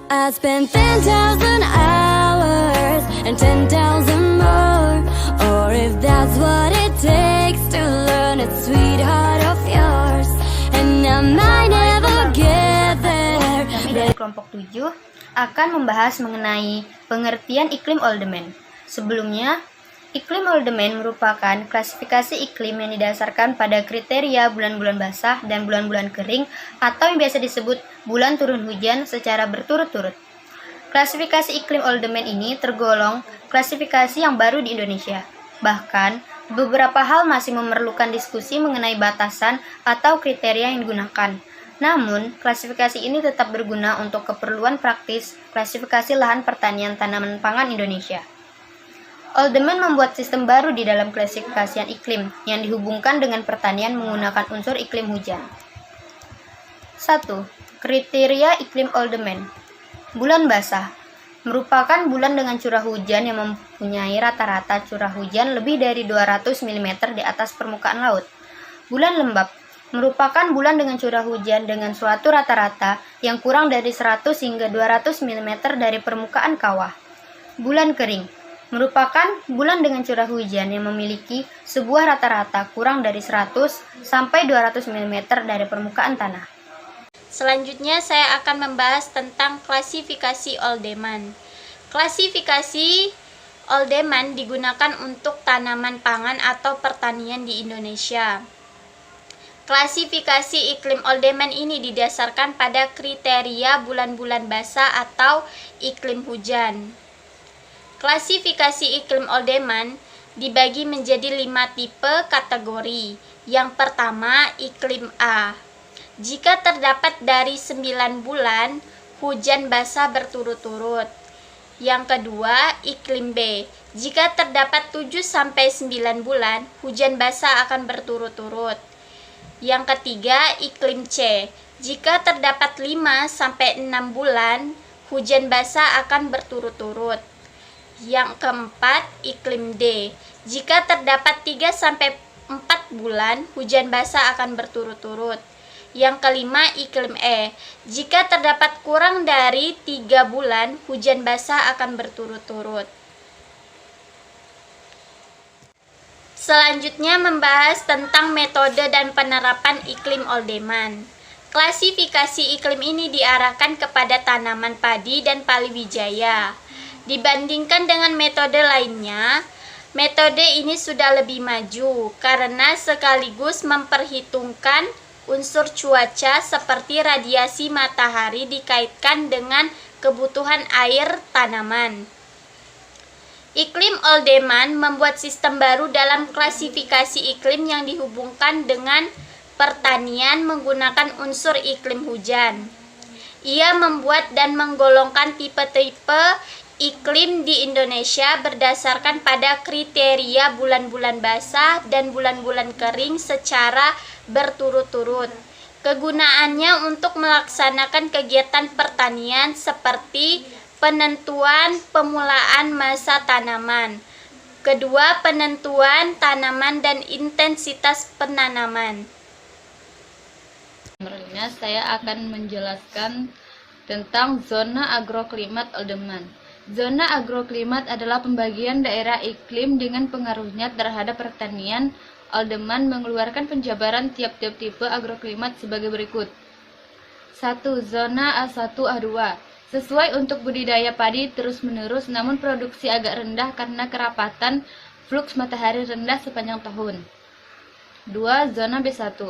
I spent 10,000 hours and 10,000 more, or if that's what it takes to learn a sweetheart of yours, and I might never get there. Kami dari kelompok 7 akan membahas mengenai pengertian iklim Oldeman. Sebelumnya, iklim Oldeman merupakan klasifikasi iklim yang didasarkan pada kriteria bulan-bulan basah dan bulan-bulan kering atau yang biasa disebut bulan turun hujan secara berturut-turut. Klasifikasi iklim Oldeman ini tergolong klasifikasi yang baru di Indonesia. Bahkan, beberapa hal masih memerlukan diskusi mengenai batasan atau kriteria yang digunakan. Namun, klasifikasi ini tetap berguna untuk keperluan praktis klasifikasi lahan pertanian tanaman pangan Indonesia. Oldeman membuat sistem baru di dalam klasifikasian iklim yang dihubungkan dengan pertanian menggunakan unsur iklim hujan. 1. Kriteria iklim Oldeman. Bulan basah merupakan bulan dengan curah hujan yang mempunyai rata-rata curah hujan lebih dari 200 mm di atas permukaan laut. Bulan lembap merupakan bulan dengan curah hujan dengan suatu rata-rata yang kurang dari 100 hingga 200 mm dari permukaan kawah. Bulan kering merupakan bulan dengan curah hujan yang memiliki sebuah rata-rata kurang dari 100 sampai 200 mm dari permukaan tanah. Selanjutnya saya akan membahas tentang klasifikasi Oldeman. Klasifikasi Oldeman digunakan untuk tanaman pangan atau pertanian di Indonesia. Klasifikasi iklim Oldeman ini didasarkan pada kriteria bulan-bulan basah atau iklim hujan. Klasifikasi iklim Oldeman dibagi menjadi 5 tipe kategori. Yang pertama, iklim A. Jika terdapat dari 9 bulan hujan basah berturut-turut. Yang kedua, iklim B. Jika terdapat 7-9 bulan hujan basah akan berturut-turut. Yang ketiga, iklim C. Jika terdapat 5-6 bulan hujan basah akan berturut-turut. Yang keempat, iklim D. Jika terdapat 3-4 bulan hujan basah akan berturut-turut. Yang kelima, iklim E. Jika terdapat kurang dari 3 bulan hujan basah akan berturut-turut. Selanjutnya membahas tentang metode dan penerapan iklim Oldeman. Klasifikasi iklim ini diarahkan kepada tanaman padi dan palawija. Dibandingkan dengan metode lainnya, metode ini sudah lebih maju karena sekaligus memperhitungkan unsur cuaca seperti radiasi matahari dikaitkan dengan kebutuhan air tanaman. Iklim Oldeman membuat sistem baru dalam klasifikasi iklim yang dihubungkan dengan pertanian menggunakan unsur iklim hujan. Ia membuat dan menggolongkan tipe-tipe iklim di Indonesia berdasarkan pada kriteria bulan-bulan basah dan bulan-bulan kering secara berturut-turut. Kegunaannya untuk melaksanakan kegiatan pertanian seperti penentuan pemulaan masa tanaman. Kedua, penentuan tanaman dan intensitas penanaman. Sebenarnya saya akan menjelaskan tentang zona agroklimat Oldeman. Zona agroklimat adalah pembagian daerah iklim dengan pengaruhnya terhadap pertanian. Oldeman mengeluarkan penjabaran tiap-tiap tipe agroklimat sebagai berikut. 1. Zona A1-A2. Sesuai untuk budidaya padi terus-menerus namun produksi agak rendah karena kerapatan fluks matahari rendah sepanjang tahun. 2. Zona B1.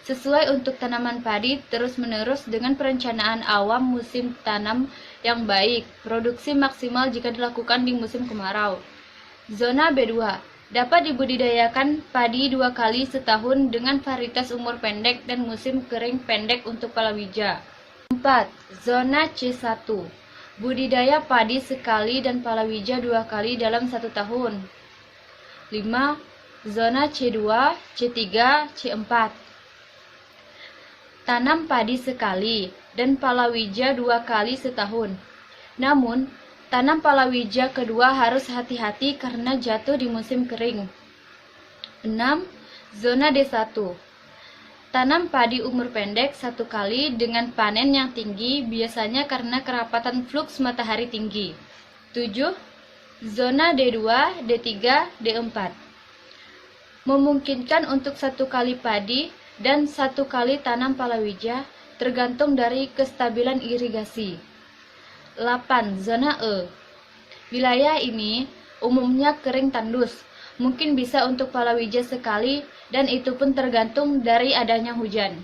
Sesuai untuk tanaman padi terus-menerus dengan perencanaan awam musim tanam yang baik, produksi maksimal jika dilakukan di musim kemarau. Zona B2. Dapat dibudidayakan padi 2 kali setahun dengan varietas umur pendek dan musim kering pendek untuk palawija. 4. Zona C1. Budidaya padi sekali dan palawija 2 kali dalam 1 tahun. 5. Zona C2, C3, C4. Tanam padi sekali dan palawija 2 kali setahun. Namun, tanam palawija kedua harus hati-hati karena jatuh di musim kering. 6. Zona D1. Tanam padi umur pendek 1 kali dengan panen yang tinggi biasanya karena kerapatan fluks matahari tinggi. 7. Zona D2, D3, D4 memungkinkan untuk 1 kali padi dan 1 kali tanam palawija tergantung dari kestabilan irigasi. 8. Zona E. Wilayah ini umumnya kering tandus, mungkin bisa untuk palawija sekali dan itu pun tergantung dari adanya hujan.